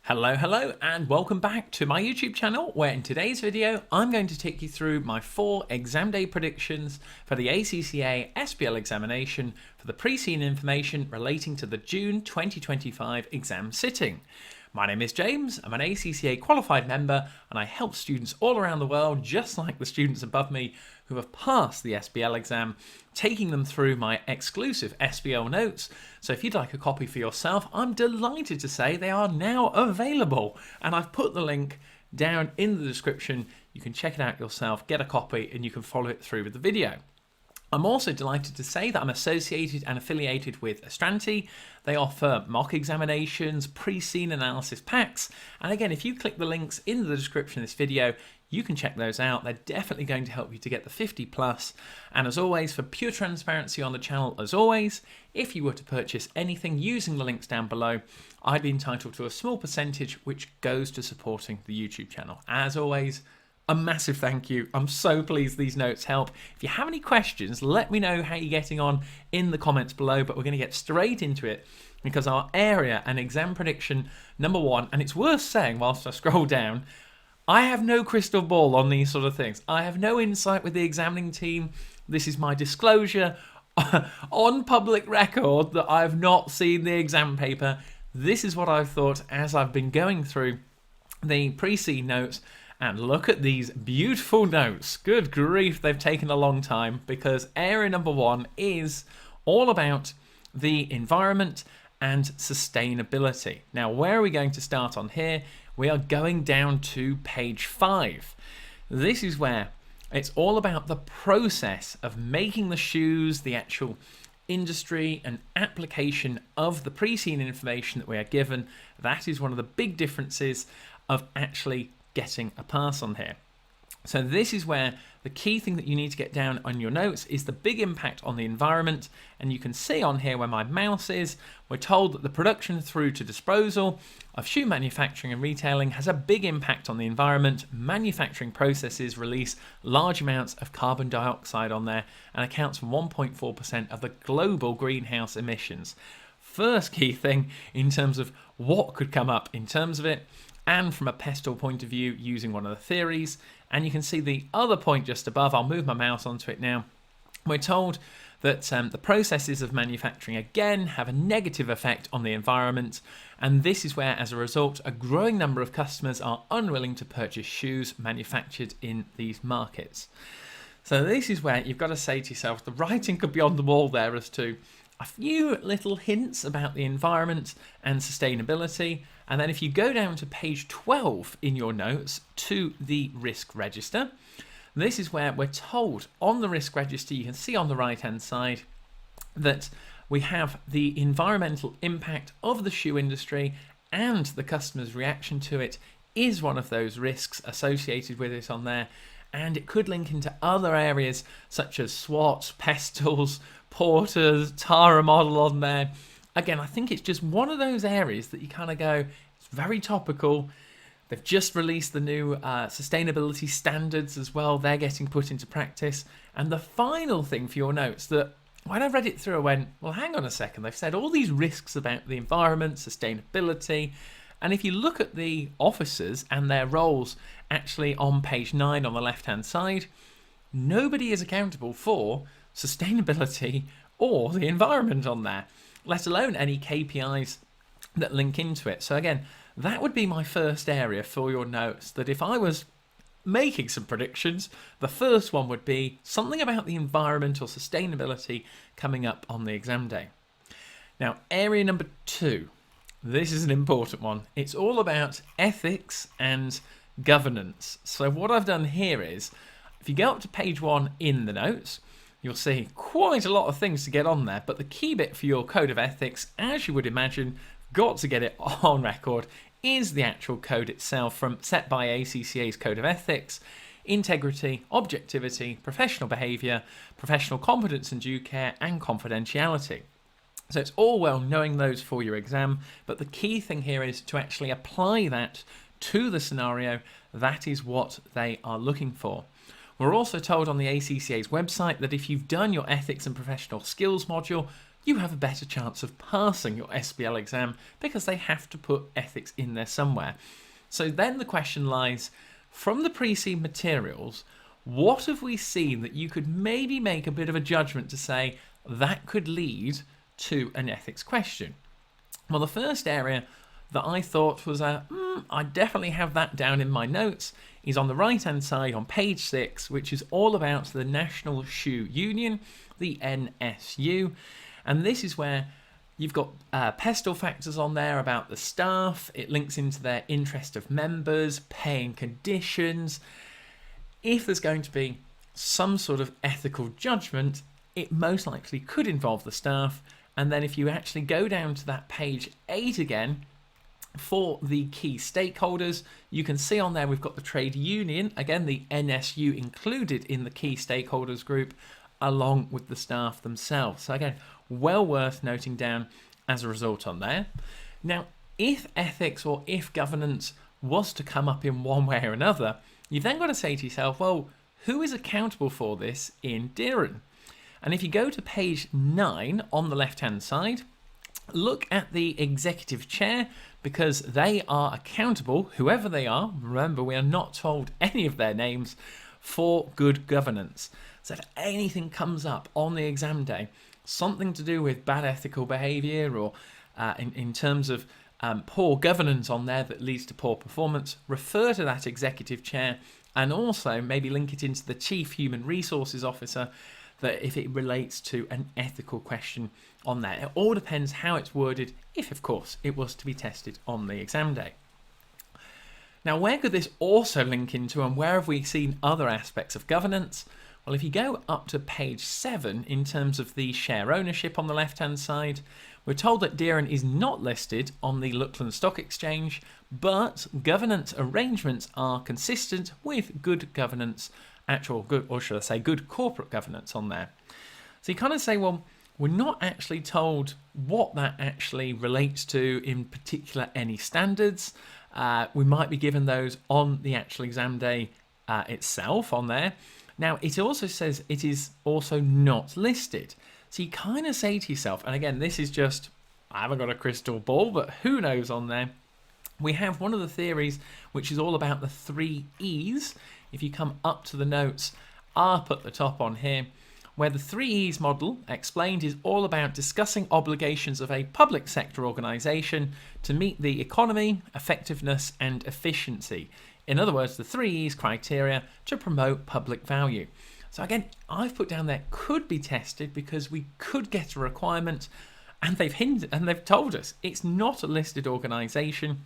Hello, and welcome back to my YouTube channel, where in today's video, I'm going to take you through my 4 exam day predictions for the ACCA SBL examination for the pre-seen information relating to the June 2025 exam sitting. My name is James, I'm an ACCA qualified member, and I help students all around the world, just like the students above me who have passed the SBL exam, taking them through my exclusive SBL notes. So if you'd like a copy for yourself, I'm delighted to say they are now available. And I've put the link down in the description. You can check it out yourself, get a copy, and you can follow it through with the video. I'm also delighted to say that I'm associated and affiliated with Astranti. They offer mock examinations, pre-seen analysis packs, and again, if you click the links in the description of this video, you can check those out. They're definitely going to help you to get the 50 plus. And as always, for pure transparency on the channel, as always, if you were to purchase anything using the links down below, I'd be entitled to a small percentage which goes to supporting the YouTube channel. As always, a massive thank you. I'm so pleased these notes help. If you have any questions, let me know how you're getting on in the comments below, but we're going to get straight into it because our area and exam prediction number 1, and it's worth saying whilst I scroll down, I have no crystal ball on these sort of things. I have no insight with the examining team. This is my disclosure on public record that I have not seen the exam paper. This is what I've thought as I've been going through the pre-seen notes. And look at these beautiful notes. Good grief, they've taken a long time because area number 1 is all about the environment and sustainability. Now, where are we going to start on here? We are going down to page 5. This is where it's all about the process of making the shoes, the actual industry and application of the pre-seen information that we are given. That is one of the big differences of actually getting a pass on here. So this is where the key thing that you need to get down on your notes is the big impact on the environment. And you can see on here where my mouse is, we're told that the production through to disposal of shoe manufacturing and retailing has a big impact on the environment. Manufacturing processes release large amounts of carbon dioxide on there and accounts for 1.4% of the global greenhouse emissions. First key thing in terms of what could come up in terms of it, and from a pestle point of view using one of the theories. And you can see the other point just above. I'll move my mouse onto it now. We're told that the processes of manufacturing again have a negative effect on the environment, and this is where, as a result, a growing number of customers are unwilling to purchase shoes manufactured in these markets. So this is where you've got to say to yourself, the writing could be on the wall there as to a few little hints about the environment and sustainability. And then if you go down to page 12 in your notes to the risk register, this is where we're told on the risk register, you can see on the right hand side that we have the environmental impact of the shoe industry and the customer's reaction to it is one of those risks associated with it on there. And it could link into other areas such as SWOT, pestles, porters, Tara model on there. Again, I think it's just one of those areas that you kind of go, it's very topical. They've just released the new sustainability standards as well. They're getting put into practice. And the final thing for your notes that when I read it through, I went, well, hang on a second. They've said all these risks about the environment, sustainability. And if you look at the officers and their roles actually on page 9 on the left-hand side, nobody is accountable for sustainability or the environment on there, let alone any KPIs that link into it. So again, that would be my first area for your notes, that if I was making some predictions, the first one would be something about the environment or sustainability coming up on the exam day. Now, area number 2. This is an important one. It's all about ethics and governance. So what I've done here is, if you go up to page 1 in the notes, you'll see quite a lot of things to get on there. But the key bit for your code of ethics, as you would imagine, got to get it on record, is the actual code itself from set by ACCA's Code of Ethics: integrity, objectivity, professional behaviour, professional competence and due care, and confidentiality. So it's all well knowing those for your exam, but the key thing here is to actually apply that to the scenario. That is what they are looking for. We're also told on the ACCA's website that if you've done your ethics and professional skills module, you have a better chance of passing your SBL exam because they have to put ethics in there somewhere. So then the question lies, from the pre-seen materials, what have we seen that you could maybe make a bit of a judgment to say that could lead to an ethics question? Well, the first area that I thought was I definitely have that down in my notes is on the right hand side on page 6, which is all about the National Shoe Union, the NSU, and this is where you've got pestle factors on there about the staff. It links into their interest of members, pay and conditions. If there's going to be some sort of ethical judgment, it most likely could involve the staff. And then if you actually go down to that page 8 again, for the key stakeholders, you can see on there we've got the trade union, again the NSU included in the key stakeholders group, along with the staff themselves. So again, well worth noting down as a result on there. Now, if ethics or if governance was to come up in one way or another, you've then got to say to yourself, well, who is accountable for this in Dearn? And if you go to page 9 on the left-hand side, look at the executive chair, because they are accountable, whoever they are, remember we are not told any of their names, for good governance. So if anything comes up on the exam day, something to do with bad ethical behaviour or in terms of poor governance on there that leads to poor performance, refer to that executive chair and also maybe link it into the Chief Human Resources Officer that if it relates to an ethical question on there. It all depends how it's worded, if of course it was to be tested on the exam day. Now, where could this also link into, and where have we seen other aspects of governance? Well, if you go up to page 7 in terms of the share ownership on the left-hand side, we're told that Dearn is not listed on the London Stock Exchange, but governance arrangements are consistent with good governance, good corporate governance on there. So you kind of say, well, we're not actually told what that actually relates to in particular, any standards. We might be given those on the actual exam day itself on there. Now, it also says it is also not listed. So you kind of say to yourself, and again, this is just, I haven't got a crystal ball, but who knows on there. We have one of the theories, which is all about the 3 E's. If you come up to the notes, up at the top on here, where the 3 E's model explained is all about discussing obligations of a public sector organisation to meet the economy, effectiveness and efficiency. In other words, the 3 E's criteria to promote public value. So again, I've put down there could be tested because we could get a requirement, and they've hinted and they've told us it's not a listed organisation.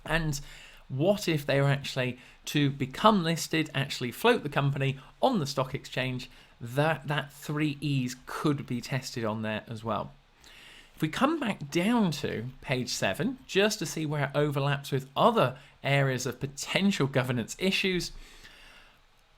And what if they were actually to become listed, actually float the company on the stock exchange? That 3 E's could be tested on there as well. If we come back down to page 7, just to see where it overlaps with other areas of potential governance issues,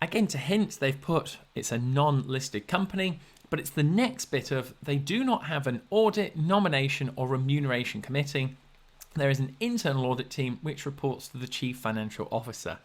again, to hint, they've put it's a non-listed company, but it's the next bit of they do not have an audit, nomination or remuneration committee. There is an internal audit team which reports to the Chief Financial Officer.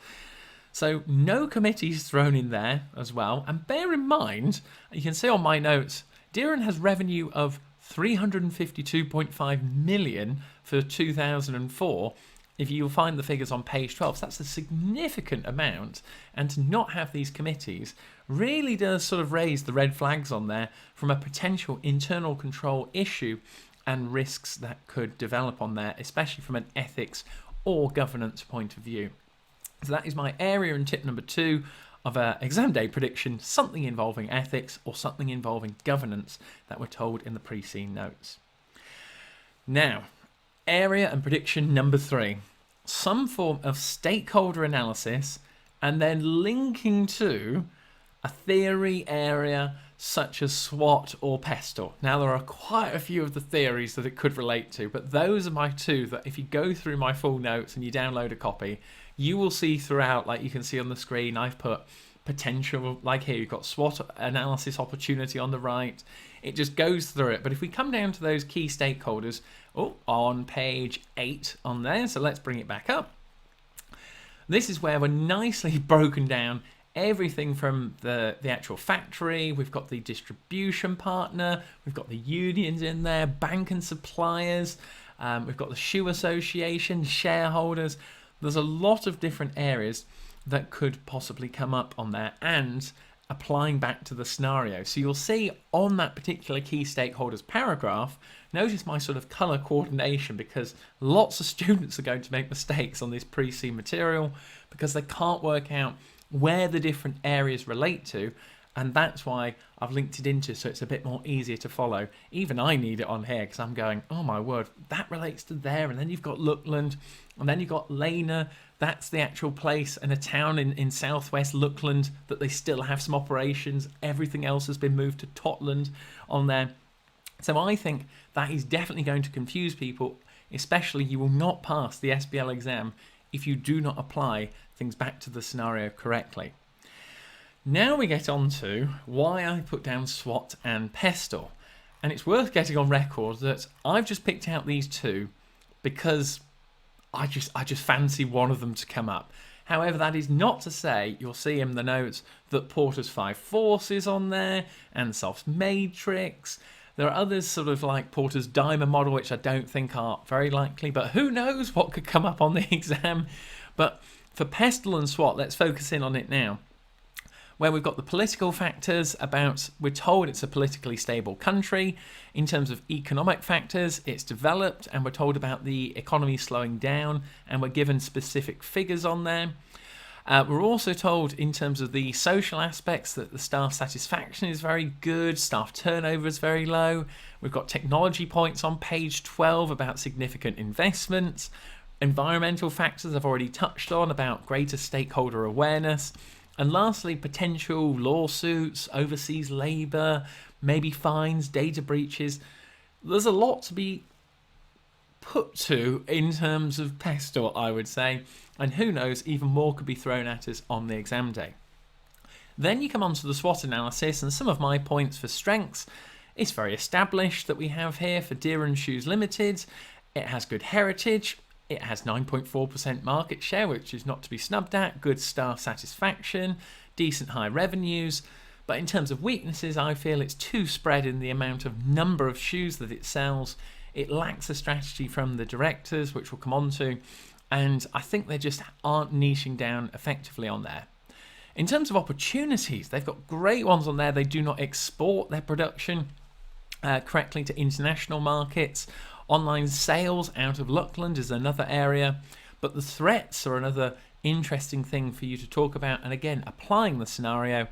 So no committees thrown in there as well. And bear in mind, you can see on my notes, Dearn has revenue of 352.5 million for 2004. If you'll find the figures on page 12, so that's a significant amount. And to not have these committees really does sort of raise the red flags on there from a potential internal control issue and risks that could develop on there, especially from an ethics or governance point of view. So that is my area and tip number 2 of an exam day prediction, something involving ethics or something involving governance that we're told in the pre-seen notes. Now, area and prediction number 3, some form of stakeholder analysis and then linking to a theory area such as SWOT or PESTLE. Now, there are quite a few of the theories that it could relate to, but those are my 2 that if you go through my full notes and you download a copy, you will see throughout, like you can see on the screen, I've put potential, like here, you've got SWOT analysis opportunity on the right. It just goes through it. But if we come down to those key stakeholders, on page 8 on there, so let's bring it back up. This is where we're nicely broken down everything from the actual factory, we've got the distribution partner, we've got the unions in there, bank and suppliers, we've got the shoe association, shareholders. There's a lot of different areas that could possibly come up on there, and applying back to the scenario. So you'll see on that particular key stakeholders paragraph, notice my sort of color coordination, because lots of students are going to make mistakes on this pre-C material because they can't work out where the different areas relate to, and that's why I've linked it into, so it's a bit more easier to follow. Even I need it on here because I'm going, oh my word, that relates to there, and then you've got Luckland, and then you've got Lena, that's the actual place, and a town in southwest Luckland that they still have some operations. Everything else has been moved to Totland on there. So I think that is definitely going to confuse people, especially you will not pass the SBL exam if you do not apply things back to the scenario correctly. Now we get on to why I put down SWOT and PESTLE. And it's worth getting on record that I've just picked out these two because I just fancy one of them to come up. However, that is not to say, you'll see in the notes, that Porter's 5 forces on there, and Soft's matrix. There are others sort of like Porter's diamond model, which I don't think are very likely, but who knows what could come up on the exam. But for PESTLE and SWOT, let's focus in on it now, where we've got the political factors about, we're told it's a politically stable country. In terms of economic factors, it's developed, and we're told about the economy slowing down, and we're given specific figures on there. We're also told in terms of the social aspects that the staff satisfaction is very good, staff turnover is very low. We've got technology points on page 12 about significant investments. Environmental factors I've already touched on about greater stakeholder awareness. And lastly, potential lawsuits, overseas labour, maybe fines, data breaches. There's a lot to be put to in terms of PESTLE, I would say. And who knows, even more could be thrown at us on the exam day. Then you come on to the SWOT analysis, and some of my points for strengths. It's very established that we have here for Dearn Shoes Limited. It has good heritage. It has 9.4% market share, which is not to be snubbed at, good staff satisfaction, decent high revenues. But in terms of weaknesses, I feel it's too spread in the amount of number of shoes that it sells. It lacks a strategy from the directors, which we'll come on to, and I think they just aren't niching down effectively on there. In terms of opportunities, they've got great ones on there. They do not export their production correctly to international markets. Online sales out of Luckland is another area, but the threats are another interesting thing for you to talk about. And again, applying the scenario,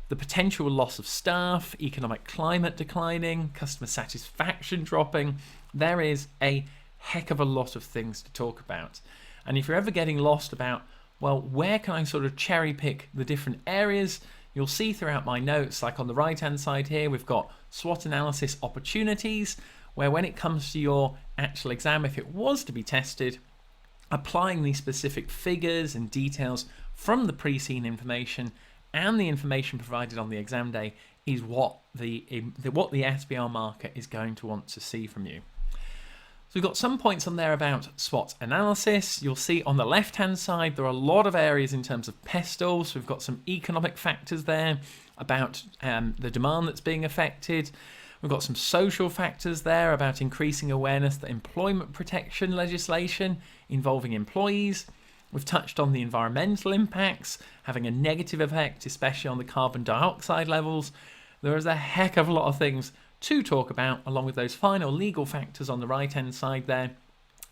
the potential loss of staff, economic climate declining, customer satisfaction dropping. There is a heck of a lot of things to talk about. And if you're ever getting lost about, well, where can I sort of cherry pick the different areas? You'll see throughout my notes, like on the right hand side here, we've got SWOT analysis opportunities, where when it comes to your actual exam, if it was to be tested, applying these specific figures and details from the pre-seen information and the information provided on the exam day is what the SBL marker is going to want to see from you. So we've got some points on there about SWOT analysis. You'll see on the left-hand side, there are a lot of areas in terms of PESTLE. So we've got some economic factors there about the demand that's being affected. We've got some social factors there about increasing awareness that employment protection legislation involving employees. We've touched on the environmental impacts, having a negative effect, especially on the carbon dioxide levels. There is a heck of a lot of things to talk about, along with those final legal factors on the right-hand side there,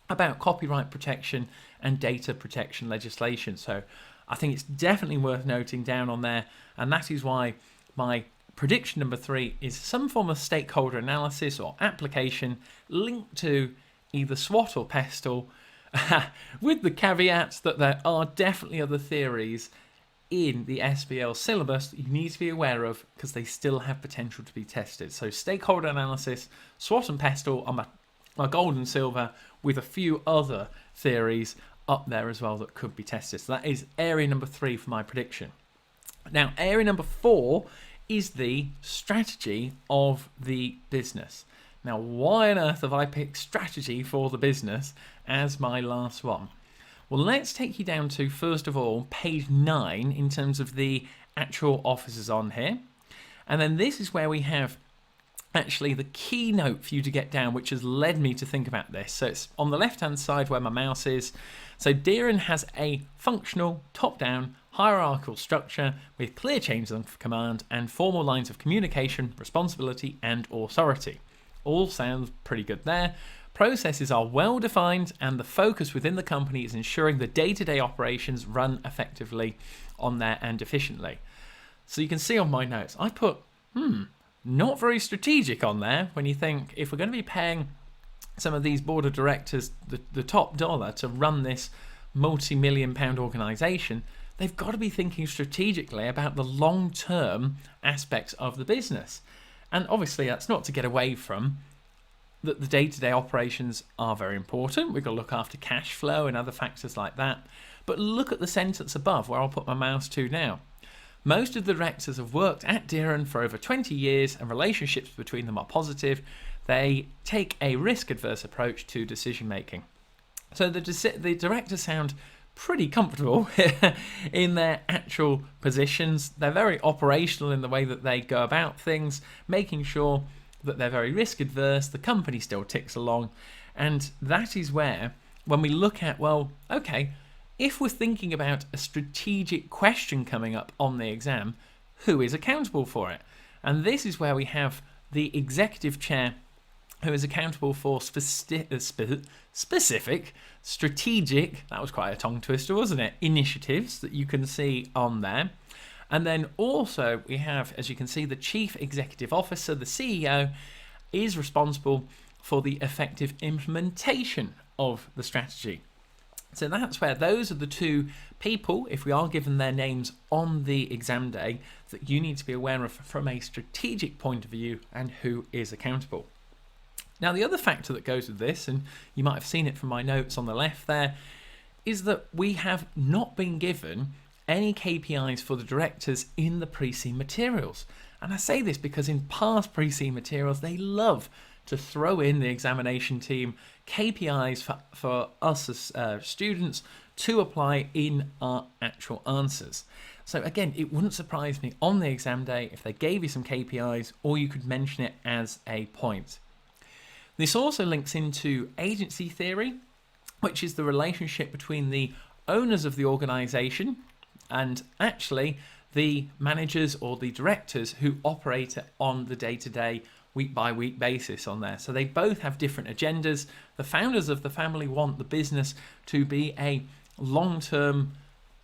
about copyright protection and data protection legislation. So I think it's definitely worth noting down on there, and that is why my prediction number 3 is some form of stakeholder analysis or application linked to either SWOT or PESTLE, with the caveats that there are definitely other theories in the SBL syllabus that you need to be aware of because they still have potential to be tested. So stakeholder analysis, SWOT and PESTLE are my gold and silver, with a few other theories up there as well that could be tested. So that is area number 3 for my prediction. Now, area number 4 is the strategy of the business. Now, why on earth have I picked strategy for the business as my last one? Well, let's take you down to, first of all, page 9 in terms of the actual officers on here. And then this is where we have actually the keynote for you to get down, which has led me to think about this. So it's on the left-hand side where my mouse is. So Dearn has a functional, top-down, hierarchical structure with clear chains of command and formal lines of communication, responsibility, and authority. All sounds pretty good there. Processes are well defined, and the focus within the company is ensuring the day-to-day operations run effectively on there and efficiently. So you can see on my notes, I put, not very strategic on there when you think if we're going to be paying some of these board of directors the top dollar to run this multi-million pound organisation, they've got to be thinking strategically about the long-term aspects of the business. And obviously that's not to get away from that the day-to-day operations are very important. We've got to look after cash flow and other factors like that. But look at the sentence above where I'll put my mouse to now. Most of the directors have worked at Dearn for over 20 years and relationships between them are positive. They take a risk-adverse approach to decision-making. So the directors sound pretty comfortable in their actual positions. They're very operational in the way that they go about things, making sure that they're very risk-adverse. The company still ticks along. And that is where, when we look at, well, okay, if we're thinking about a strategic question coming up on the exam, who is accountable for it? And this is where we have the executive chair who is accountable for specific, strategic, that was quite a tongue twister, wasn't it? Initiatives that you can see on there. And then also we have, as you can see, the chief executive officer, the CEO, is responsible for the effective implementation of the strategy. So that's where those are the two people, if we are given their names on the exam day, that you need to be aware of from a strategic point of view and who is accountable. Now, the other factor that goes with this, and you might have seen it from my notes on the left there, is that we have not been given any KPIs for the directors in the pre-seen materials. And I say this because in past pre-seen materials, they love to throw in the examination team KPIs for us as students to apply in our actual answers. So again, it wouldn't surprise me on the exam day if they gave you some KPIs or you could mention it as a point. This also links into agency theory, which is the relationship between the owners of the organisation and actually the managers or the directors who operate on the day-to-day, week-by-week basis on there. So they both have different agendas. The founders of the family want the business to be a long-term,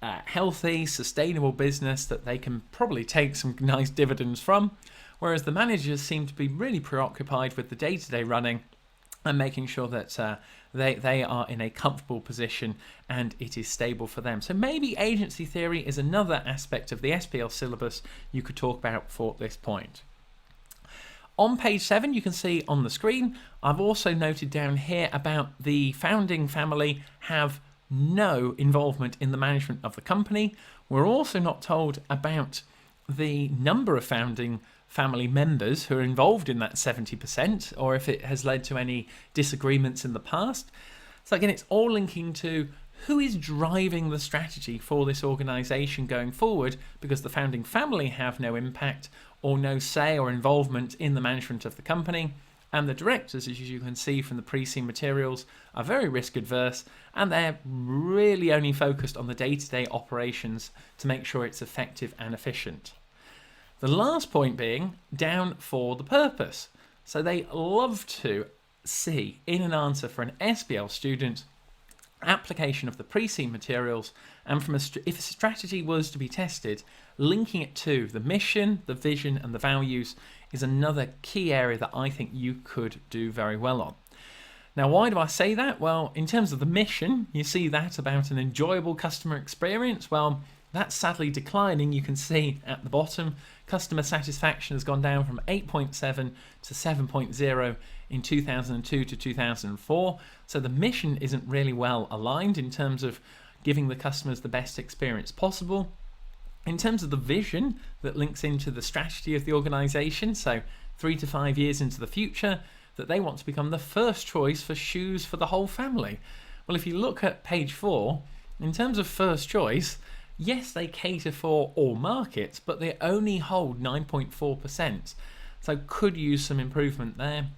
healthy, sustainable business that they can probably take some nice dividends from, whereas the managers seem to be really preoccupied with the day-to-day running and making sure that they are in a comfortable position and it is stable for them. So maybe agency theory is another aspect of the SBL syllabus you could talk about for this point. On page 7, you can see on the screen, I've also noted down here about the founding family have no involvement in the management of the company. We're also not told about the number of founding family members who are involved in that 70%, or if it has led to any disagreements in the past. So again, it's all linking to who is driving the strategy for this organisation going forward, because the founding family have no impact or no say or involvement in the management of the company. And the directors, as you can see from the pre-seen materials, are very risk adverse and they're really only focused on the day-to-day operations to make sure it's effective and efficient. The last point being down for the purpose. So they love to see in an answer for an SBL student application of the pre-seen materials, and from if a strategy was to be tested, linking it to the mission, the vision and the values is another key area that I think you could do very well on. Now, why do I say that? Well, in terms of the mission, you see that about an enjoyable customer experience. Well, that's sadly declining. You can see at the bottom, customer satisfaction has gone down from 8.7 to 7.0 in 2002 to 2004. So the mission isn't really well aligned in terms of giving the customers the best experience possible. In terms of the vision that links into the strategy of the organisation, so 3 to 5 years into the future, that they want to become the first choice for shoes for the whole family. Well, if you look at page 4, in terms of first choice, Yes, they cater for all markets, but they only hold 9.4%. So could use some improvement there.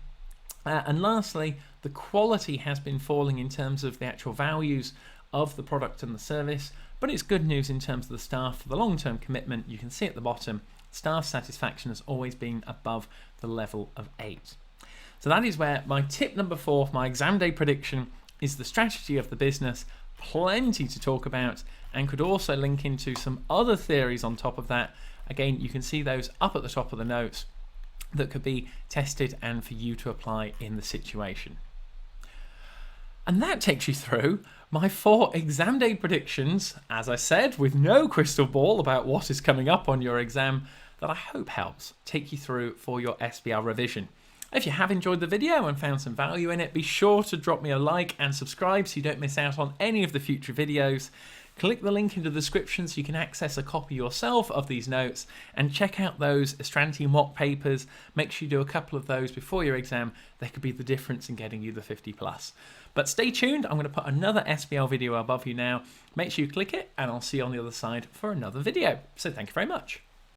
And lastly, the quality has been falling in terms of the actual values of the product and the service, but it's good news in terms of the staff for the long-term commitment. You can see at the bottom, staff satisfaction has always been above the level of 8. So that is where my tip number 4 for my exam day prediction is the strategy of the business. Plenty to talk about, and could also link into some other theories on top of that. Again, you can see those up at the top of the notes that could be tested and for you to apply in the situation. And that takes you through my 4 exam day predictions, as I said, with no crystal ball about what is coming up on your exam, that I hope helps take you through for your SBL revision. If you have enjoyed the video and found some value in it, be sure to drop me a like and subscribe so you don't miss out on any of the future videos. Click the link in the description so you can access a copy yourself of these notes and check out those Astranti mock papers. Make sure you do a couple of those before your exam. They could be the difference in getting you the 50 plus. But stay tuned, I'm going to put another SBL video above you now. Make sure you click it and I'll see you on the other side for another video. So thank you very much.